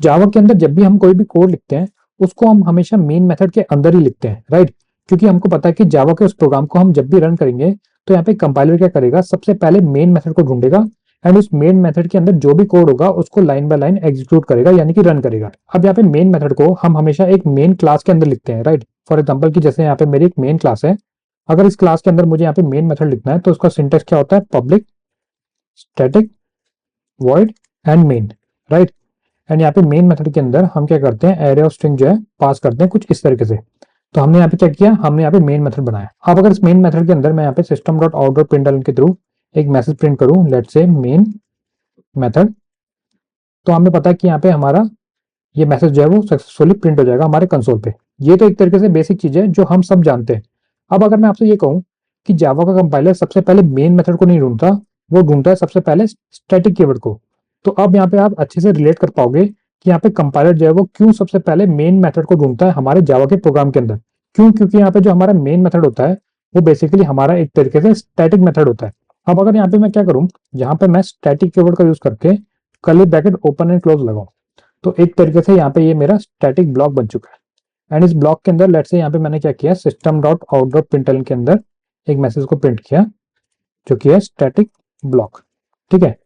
जावा के अंदर जब भी हम कोई भी कोड लिखते हैं उसको हम हमेशा मेन मेथड के अंदर ही लिखते हैं, राइट। क्योंकि हमको पता है कि जावा के उस प्रोग्राम को हम जब भी रन करेंगे तो यहाँ पे कंपाइलर क्या करेगा, सबसे पहले मेन मेथड को ढूंढेगा एंड उस मेन मेथड के अंदर जो भी कोड होगा उसको लाइन बाय लाइन एग्जीक्यूट करेगा, यानी कि रन करेगा। अब यहाँ पे मेन मेथड को हम हमेशा एक मेन क्लास के अंदर लिखते हैं, राइट। फॉर एग्जाम्पल कि जैसे यहाँ पे मेरी एक मेन क्लास है, अगर इस क्लास के अंदर मुझे यहाँ पे मेन मेथड लिखना है तो उसका सिंटेक्स क्या होता है, public static void and main, right. And यहाँ पे मेन मेथड के अंदर हम क्या करते हैं, एरे ऑफ स्ट्रिंग जो है पास करते हैं कुछ इस तरीके से। तो हमने यहाँ पे क्या किया, हमने यहाँ पे मेन मेथड बनाया। अब अगर इस मेन मेथड के अंदर मैं यहाँ पे system dot out dot println के थ्रू एक मैसेज प्रिंट करूँ, लेट्स से मेन मेथड, तो हमें पता है कि यहाँ पे हमारा ये मैसेज जो है वो सक्सेसफुली प्रिंट हो जाएगा हमारे कंसोल पे। ये तो एक तरीके से बेसिक चीज है जो हम सब जानते हैं। अब अगर मैं आपसे ये कहूँ कि जावा का कंपाइलर सबसे पहले मेन मेथड को नहीं ढूंढता, वो ढूंढता है सबसे पहले स्टैटिक कीवर्ड को, तो अब यहाँ पे आप अच्छे से रिलेट कर पाओगे कि यहाँ पे कंपाइलर जो है वो क्यों सबसे पहले मेन मेथड को ढूंढता है हमारे जावा के प्रोग्राम के अंदर। क्यों? क्योंकि यहाँ पे जो हमारा मेन मेथड होता है वो बेसिकली हमारा एक तरीके से स्टैटिक मेथड होता है। अब अगर यहाँ पे मैं क्या करूँ, यहाँ पे मैं स्टैटिक कीवर्ड का यूज करके curly bracket open and close लगाऊं, तो एक तरीके से यहाँ पे ये मेरा स्टैटिक ब्लॉक बन चुका है। एंड इस ब्लॉक के अंदर लेट्स से यहाँ पे मैंने क्या किया, system dot out dot println के अंदर एक मैसेज को प्रिंट किया जो कि है स्टैटिक ब्लॉक, ठीक है।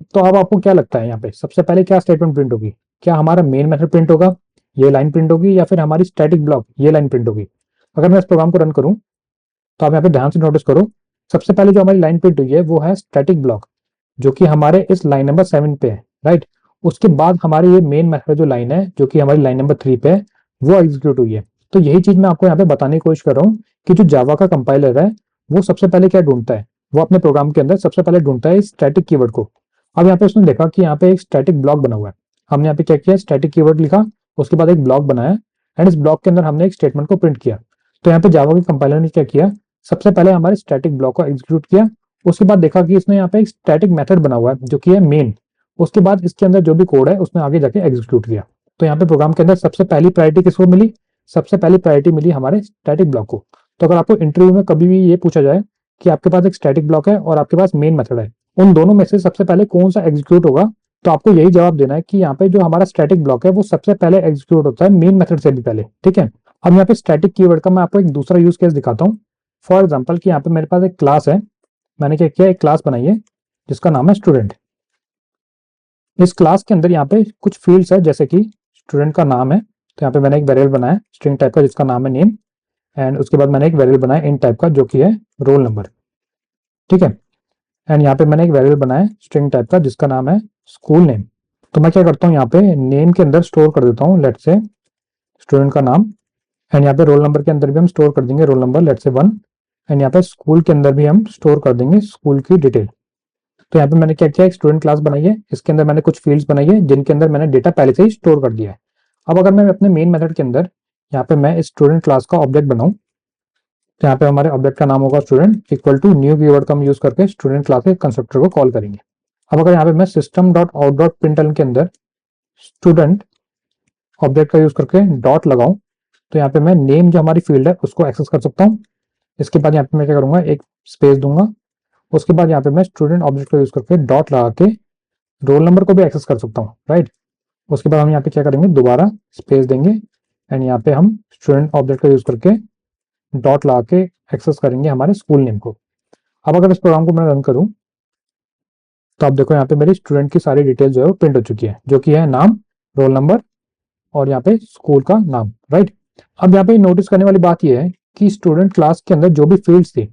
तो अब आपको क्या लगता है यहाँ पे सबसे पहले क्या स्टेटमेंट प्रिंट होगी, क्या हमारा मेन मेथड प्रिंट होगा, ये लाइन प्रिंट होगी, या फिर हमारी स्टैटिक ब्लॉक ये लाइन प्रिंट होगी। अगर मैं इस प्रोग्राम को रन करूं तो आप यहाँ पे ध्यान से नोटिस करो, सबसे पहले जो हमारी लाइन प्रिंट हुई है वो है स्टैटिक ब्लॉक, जो कि हमारे इस लाइन नंबर 7 पे है, राइट। उसके बाद हमारी ये मेन मेथड जो लाइन है जो कि हमारी लाइन नंबर 3 पे है वो एग्जीक्यूट हुई है। तो यही चीज मैं आपको यहाँ पे बताने की कोशिश कर रहा हूँ कि जो जावा का कंपाइलर है वो सबसे पहले क्या ढूंढता है, वो अपने प्रोग्राम के अंदर सबसे पहले ढूंढता है स्टैटिक कीवर्ड को। अब यहाँ पे उसने देखा कि यहाँ पे एक स्टैटिक ब्लॉक बना हुआ है, हमने यहाँ पे क्या किया, स्टैटिक कीवर्ड लिखा, उसके बाद एक ब्लॉक बनाया एंड इस ब्लॉक के अंदर हमने एक स्टेटमेंट को प्रिंट किया। तो यहाँ पे जावा के कंपाइलर ने क्या किया, सबसे पहले हमारे स्टैटिक ब्लॉक को एग्जीक्यूट किया, उसके बाद देखा कि इसने यहाँ पे एक स्टैटिक मेथड बना हुआ है जो कि है मेन, उसके बाद इसके अंदर जो भी कोड है उसने आगे जाके एग्जीक्यूट किया। तो यहाँ पे प्रोग्राम के अंदर सबसे पहली प्रायोरिटी किसको मिली, सबसे पहली प्रायोरिटी मिली हमारे स्टैटिक ब्लॉक को। तो अगर आपको इंटरव्यू में कभी भी ये पूछा जाए कि आपके पास एक स्टैटिक ब्लॉक है और आपके पास मेन मेथड है, उन दोनों में से सबसे पहले कौन सा एग्जीक्यूट होगा, तो आपको यही जवाब देना है कि यहाँ पे जो हमारा स्टैटिक ब्लॉक है वो सबसे पहले एग्जीक्यूट होता है मेन मेथड से भी पहले, ठीक है। अब यहाँ पे स्टैटिक कीवर्ड का मैं आपको एक दूसरा यूज केस दिखाता हूँ। फॉर एग्जाम्पल कि यहाँ पे मेरे पास एक क्लास है, मैंने क्या किया, एक क्लास बनाई है जिसका नाम है स्टूडेंट। इस क्लास के अंदर यहाँ पे कुछ फील्ड्स है जैसे कि स्टूडेंट का नाम है, तो यहाँ पे मैंने एक वेरिएबल बनाया स्ट्रिंग टाइप का जिसका नाम है नेम, एंड उसके बाद मैंने एक वेरिएबल बनाया इन टाइप का जो कि है रोल नंबर, ठीक है। एंड यहाँ पे मैंने एक वेरिएबल बनाया स्ट्रिंग टाइप का जिसका नाम है स्कूल नेम। तो मैं क्या करता हूँ, यहाँ पे नेम के अंदर स्टोर कर देता हूँ लेट्स से स्टूडेंट का नाम, एंड यहाँ पे रोल नंबर के अंदर भी हम स्टोर कर देंगे roll number let's say 1, and यहाँ पे स्कूल के अंदर भी हम स्टोर कर देंगे स्कूल की डिटेल। तो यहाँ पे मैंने क्या किया, एक स्टूडेंट क्लास बनाई है, इसके अंदर मैंने कुछ फील्ड्स बनाई है जिनके अंदर मैंने डेटा पहले से ही स्टोर कर दिया है। अब अगर मैं अपने मेन मेथड के अंदर यहाँ पे मैं स्टूडेंट क्लास का ऑब्जेक्ट बनाऊं, तो यहाँ पे हमारे ऑब्जेक्ट का नाम होगा student equal to new keyword का हम यूज करके स्टूडेंट क्लास के कंस्ट्रक्टर को कॉल करेंगे। अब अगर यहाँ पे मैं system dot out dot println के अंदर स्टूडेंट ऑब्जेक्ट का यूज करके डॉट लगाऊं, तो यहाँ पे मैं नेम जो हमारी फील्ड है उसको एक्सेस कर सकता हूँ। इसके बाद यहाँ पे मैं क्या करूंगा, एक स्पेस दूंगा, उसके बाद यहाँ पे मैं स्टूडेंट ऑब्जेक्ट का यूज करके डॉट लगा के रोल नंबर को भी एक्सेस कर सकता हूँ, राइट। उसके बाद हम यहाँ पे क्या करेंगे, दोबारा स्पेस देंगे एंड यहाँ पे हम स्टूडेंट ऑब्जेक्ट का यूज करके डॉट लगा के एक्सेस करेंगे हमारे स्कूल नेम को। अब अगर इस प्रोग्राम को मैं रन करूं तो आप देखो यहाँ पे मेरी स्टूडेंट की सारी डिटेल जो है वो प्रिंट हो चुकी है, जो कि है नाम, रोल नंबर और यहाँ पे स्कूल का नाम, राइट। अब यहाँ पे नोटिस करने वाली बात यह है कि स्टूडेंट क्लास के अंदर जो भी फील्ड्स थी,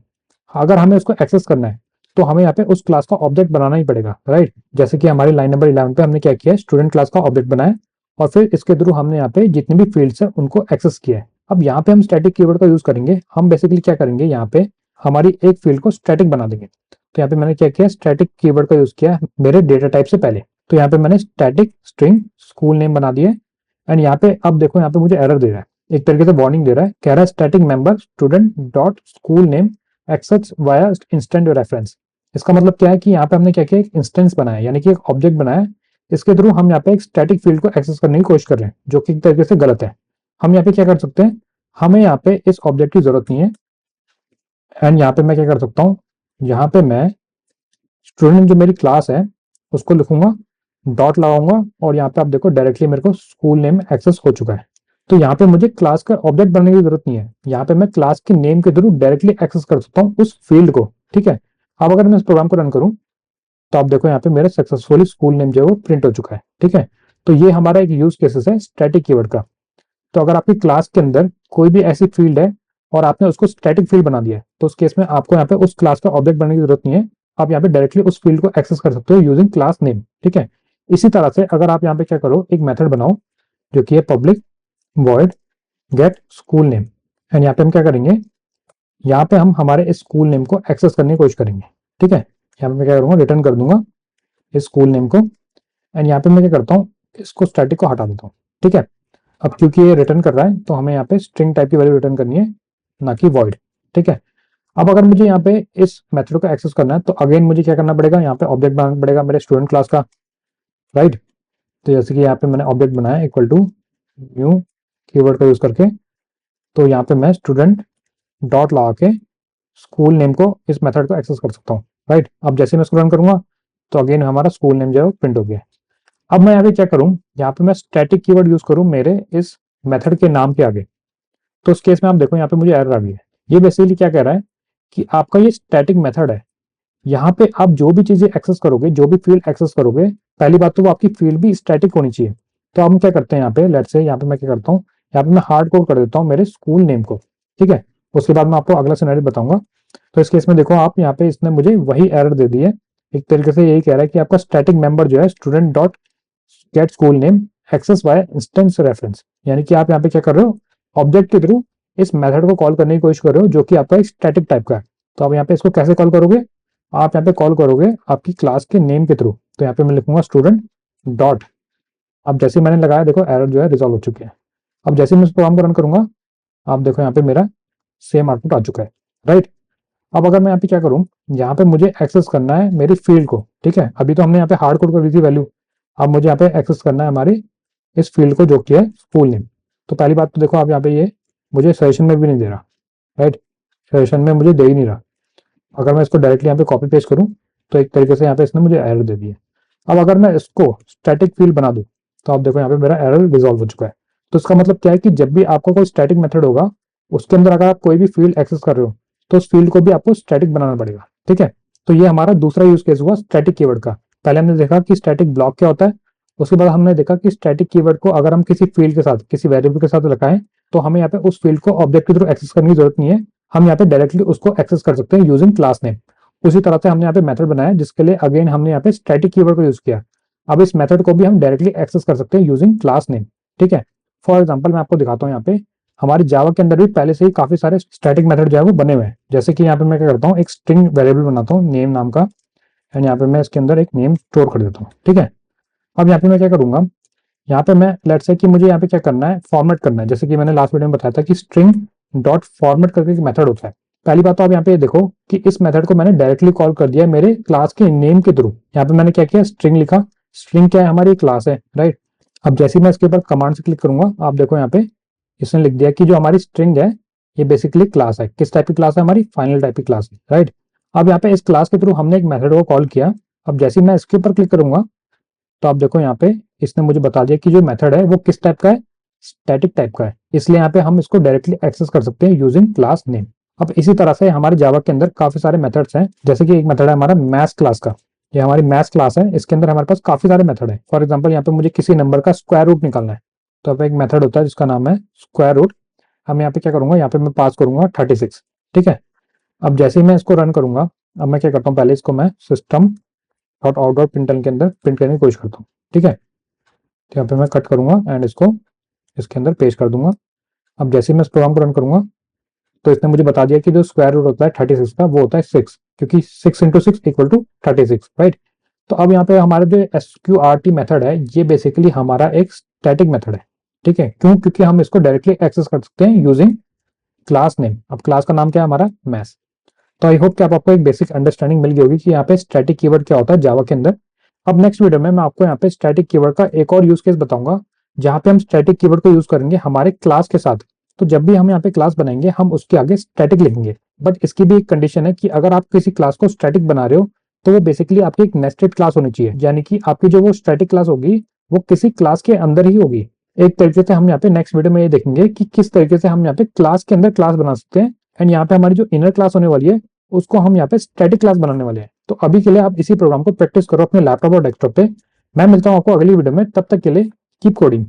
अगर हमें उसको एक्सेस करना है तो हमें यहाँ पे उस क्लास का ऑब्जेक्ट बनाना ही पड़ेगा, राइट। जैसे कि हमारी लाइन नंबर 11 पे हमने क्या किया, स्टूडेंट क्लास का ऑब्जेक्ट बनाया और फिर इसके थ्रू हमने यहाँ पे जितने भी फील्ड्स है उनको एक्सेस किया है। अब यहाँ पे हम स्टैटिक कीवर्ड का यूज करेंगे, हम बेसिकली क्या करेंगे, यहाँ पे हमारी एक फील्ड को स्टैटिक बना देंगे। तो यहाँ पे मैंने क्या किया, स्टैटिक कीवर्ड का यूज किया मेरे डेटा टाइप से पहले। तो यहाँ पे मैंने स्टैटिक स्ट्रिंग स्कूल नेम बना दिए एंड यहाँ पे अब देखो यहाँ पे मुझे एरर दे रहा है, एक तरीके से वार्निंग दे रहा है, कह रहा है static member student dot school name access via instant reference. इसका मतलब क्या है कि यहाँ पे हमने क्या किया, एक इंस्टेंस बनाया यानी कि एक ऑब्जेक्ट बनाया, इसके थ्रू हम यहाँ पे एक स्टैटिक फील्ड को एक्सेस करने की कोशिश कर रहे हैं जो कि एक तरीके से गलत है। हम यहाँ पे क्या कर सकते हैं, हमें यहाँ पे इस ऑब्जेक्ट की जरूरत नहीं है एंड यहाँ पे मैं क्या कर सकता हूँ, यहाँ पे मैं स्टूडेंट जो मेरी क्लास है उसको लिखूंगा डॉट लगाऊंगा और यहाँ पे आप देखो डायरेक्टली मेरे को स्कूल नेम एक्सेस हो चुका है। तो यहाँ पे मुझे क्लास का ऑब्जेक्ट बनाने की जरूरत नहीं है, यहाँ पे मैं क्लास के नेम के थ्रू डायरेक्टली एक्सेस कर सकता हूँ उस फील्ड को। ठीक है, अब अगर मैं इस प्रोग्राम को रन करूँ तो आप देखो यहाँ पे मेरा सक्सेसफुली स्कूल नेम जो है वो प्रिंट हो चुका है। ठीक है, तो ये हमारा एक यूज केसेस है स्टैटिक कीवर्ड का। तो अगर आपकी क्लास के अंदर कोई भी ऐसी फील्ड है और आपने उसको स्टैटिक फील्ड बना दिया है, तो उस केस में आपको यहाँ पे उस क्लास का ऑब्जेक्ट बनाने की जरूरत नहीं है, आप यहाँ पे डायरेक्टली उस फील्ड को एक्सेस कर सकते हो यूजिंग क्लास नेम। ठीक है, इसी तरह से अगर आप यहाँ पे क्या करो, एक मेथड बनाओ जो कि है public void get school name, and यहाँ पे हम क्या करेंगे, यहाँ पे हम हमारे इस स्कूल नेम को एक्सेस करने की कोशिश करेंगे। ठीक है, यहाँ पे मैं क्या करूँगा, रिटर्न कर दूंगा इस स्कूल नेम को, एंड यहाँ पे मैं क्या करता हूँ, इसको स्टैटिक को हटा देता हूँ। ठीक है, अब क्योंकि ये रिटर्न कर रहा है तो हमें यहाँ पे स्ट्रिंग टाइप की वैल्यू रिटर्न करनी है, ना कि वॉइड। ठीक है, अब अगर मुझे यहाँ पे इस मेथड को एक्सेस करना है तो अगेन मुझे क्या करना पड़ेगा, यहाँ पे ऑब्जेक्ट बनाना पड़ेगा मेरे स्टूडेंट क्लास का। राइट, तो जैसे कि यहाँ पे मैंने ऑब्जेक्ट बनाया इक्वल टू न्यू कीवर्ड का यूज करके, तो यहाँ पे मैं स्टूडेंट डॉट लगा के स्कूल नेम को इस मेथड को एक्सेस कर सकता हूँ। राइट, अब जैसे मैं इसको रन करूंगा तो अगेन हमारा स्कूल नेम जो है प्रिंट हो गया। अब मैं यहाँ पे क्या करूँ, यहाँ पे मैं स्टैटिक कीवर्ड यूज करूँ मेरे इस मेथड के नाम के आगे, तो उस केस में आप देखो यहाँ पे मुझे एरर आ गई है। ये बेसिकली क्या कह रहा है कि आपका ये स्टैटिक मेथड है, यहाँ पे आप जो भी चीजें एक्सेस करोगे, जो भी फील्ड एक्सेस करोगे, पहली बात तो वो आपकी फील्ड भी स्टैटिक होनी चाहिए। तो हम क्या करते हैं यहाँ पे, लेट्स से यहाँ पे मैं क्या करता हूँ, यहाँ पे मैं हार्ड कोड कर देता हूँ मेरे स्कूल नेम को। ठीक है, उसके बाद मैं आपको अगला सिनेरियो बताऊंगा। तो इस केस में देखो आप यहाँ पे इसने मुझे वही एरर दे दी है, एक तरीके से यही कह रहा है कि आपका स्टैटिक मेंबर जो है student dot get school name access via instance reference, यानी कि आप यहाँ पे क्या कर रहे हो, ऑब्जेक्ट के थ्रू इस मेथड को कॉल करने की कोशिश कर रहे हो जो कि आपका एक स्टैटिक टाइप का है। तो आप यहाँ पे इसको कैसे कॉल करोगे, आप यहाँ पे कॉल करोगे आपकी क्लास के नेम के थ्रू। तो यहाँ पे मैं लिखूंगा स्टूडेंट डॉट, अब जैसे मैंने लगाया देखो एरर जो है रिजॉल्व हो चुकी है। अब जैसे मैं इस प्रोग्राम को रन करूंगा, आप देखो यहाँ पे मेरा सेम आउटपुट आ चुका है। राइट, अब अगर मैं यहाँ पे क्या करूँ, यहाँ पे मुझे एक्सेस करना है मेरी फील्ड को। ठीक है, अभी तो हमने यहाँ पे हार्ड कोड कर दी थी वैल्यू, अब मुझे यहाँ पे एक्सेस करना है हमारी इस फील्ड को जो कि है स्कूल नेम। तो पहली बात तो देखो आप यहाँ पे ये मुझे सजेशन में भी नहीं दे रहा। राइट, सजेशन में मुझे दे ही नहीं रहा। अगर मैं इसको डायरेक्टली यहाँ पे कॉपी पेस्ट करूँ तो एक तरीके से यहाँ पे इसने मुझे एरर दे दी है। अब अगर मैं इसको स्टैटिक फील्ड बना दूँ तो आप देखो यहाँ पे मेरा एरर रिजॉल्व हो चुका है। तो इसका मतलब क्या है कि जब भी आपका कोई स्टैटिक मेथड होगा उसके अंदर अगर आप कोई भी फील्ड एक्सेस कर रहे हो तो उस फील्ड को भी आपको स्टैटिक बनाना पड़ेगा। ठीक है, तो ये हमारा दूसरा यूज केस हुआ स्टैटिक कीवर्ड का। पहले हमने देखा कि स्टैटिक ब्लॉक क्या होता है, उसके बाद हमने देखा कि स्टैटिक कीवर्ड को अगर हम किसी फील्ड के साथ, किसी वेरिएबल के साथ लगाएं तो हमें यहाँ पे उस फील्ड को ऑब्जेक्ट के थ्रू एक्सेस करने की जरूरत नहीं है, हम यहाँ पे डायरेक्टली उसको एक्सेस कर सकते हैं यूजिंग क्लास नेम। उसी तरह से हमने यहाँ पे मेथड बनाया जिसके लिए अगेन हमने यहाँ पे स्टैटिक कीवर्ड को यूज किया। अब इस मेथड को भी हम डायरेक्टली एक्सेस कर सकते हैं यूजिंग क्लास नेम। ठीक है, फॉर एग्जाम्पल मैं आपको दिखाता हूँ, यहाँ पे हमारी जावा के अंदर भी पहले से ही काफी सारे स्टैटिक मेथड जो है वो बने हुए हैं। जैसे कि यहाँ पे मैं क्या करता हूँ, एक स्ट्रिंग वेरिएबल बनाता हूँ नेम नाम का, एंड यहाँ पे मैं इसके अंदर एक नेम स्टोर कर देता हूँ। ठीक है, अब यहाँ पे मैं क्या करूंगा, यहाँ पे मैं लेट्स से कि मुझे यहाँ पे क्या करना है, फॉर्मेट करना है। जैसे कि मैंने लास्ट वीडियो में बताया था कि स्ट्रिंग डॉट फॉर्मेट करके एक मेथड होता है। पहली बात तो आप यहाँ पे देखो कि इस मेथड को मैंने डायरेक्टली कॉल कर दिया मेरे क्लास के नेम के थ्रू। यहाँ पे मैंने क्या किया, स्ट्रिंग लिखा, स्ट्रिंग क्या है, हमारी क्लास है। राइट, अब जैसे ही मैं इसके ऊपर कमांड से क्लिक करूंगा आप देखो यहाँ पे इसने लिख दिया कि जो हमारी स्ट्रिंग है ये बेसिकली क्लास है। किस टाइप की क्लास है, हमारी फाइनल टाइप की क्लास है। राइट, अब यहाँ पे इस क्लास के थ्रू हमने एक मेथड को कॉल किया। अब जैसे ही मैं इसके ऊपर क्लिक करूंगा तो आप देखो यहाँ पे इसने मुझे बता दिया कि जो मेथड है वो किस टाइप का है, स्टैटिक टाइप का है, इसलिए यहाँ पे हम इसको डायरेक्टली एक्सेस कर सकते हैं यूजिंग क्लास नेम। अब इसी तरह से हमारे जावा के अंदर काफी सारे मेथड्स हैं, जैसे कि एक मेथड है हमारा मैथ्स क्लास का। ये हमारी मैथ्स क्लास है, इसके अंदर हमारे पास काफी सारे मेथड है। फॉर एग्जाम्पल यहाँ पे मुझे किसी नंबर का स्क्वायर रूट निकालना है, तो अब एक मेथड होता है जिसका नाम है स्क्वायर रूट। हम यहाँ पे क्या करूंगा, यहाँ पे मैं पास करूंगा 36। ठीक है, अब जैसे ही मैं इसको रन करूंगा, अब मैं क्या करता हूँ, पहले इसको मैं सिस्टम डॉट आउट डॉट प्रिंटल के अंदर प्रिंट करने की कोशिश करता हूँ। ठीक है, तो यहाँ पे मैं कट करूंगा एंड इसको इसके अंदर पेस्ट कर दूंगा। अब जैसे ही मैं इस प्रोग्राम को रन करूंगा तो इसने मुझे बता दिया कि जो स्क्वायर रूट होता है 36 का वो होता है 6, क्योंकि 6 इंटू 6 इक्वल टू 36। राइट, तो अब यहाँ पे हमारा जो SQRT मेथड है ये बेसिकली हमारा एक स्टैटिक मेथड है। ठीक है, क्यों, क्योंकि हम इसको डायरेक्टली एक्सेस कर सकते हैं यूजिंग क्लास नेम। अब क्लास का नाम क्या है, हमारा मैथ्स। तो आई होप कि आपको एक बेसिक अंडरस्टैंडिंग मिल गई होगी कि यहाँ पे स्टैटिक कीवर्ड क्या होता है जावा के अंदर। अब नेक्स्ट वीडियो में मैं आपको यहाँ पे स्टैटिक कीवर्ड का एक और यूज केस बताऊंगा, जहाँ पे हम स्टैटिक कीवर्ड को यूज करेंगे हमारे क्लास के साथ। तो जब भी हम यहाँ पे क्लास बनाएंगे हम उसके आगे स्टैटिक लिखेंगे, बट इसकी भी एक कंडीशन है कि अगर आप किसी क्लास को स्टैटिक बना रहे हो तो वो बेसिकली आपकी एक नेस्टेड क्लास होनी चाहिए, यानी कि आपकी जो वो स्टैटिक क्लास होगी वो किसी क्लास के अंदर ही होगी। एक तरीके से हम यहाँ पे नेक्स्ट वीडियो में ये देखेंगे कि किस तरीके से हम यहाँ पे क्लास के अंदर क्लास बना सकते हैं, एंड यहाँ पे हमारी जो इनर क्लास होने वाली है उसको हम यहाँ पे स्टैटिक क्लास बनाने वाले हैं। तो अभी के लिए आप इसी प्रोग्राम को प्रैक्टिस करो अपने लैपटॉप और डेस्कटॉप पे। मैं मिलता हूँ आपको अगली वीडियो में, तब तक के लिए कीप कोडिंग।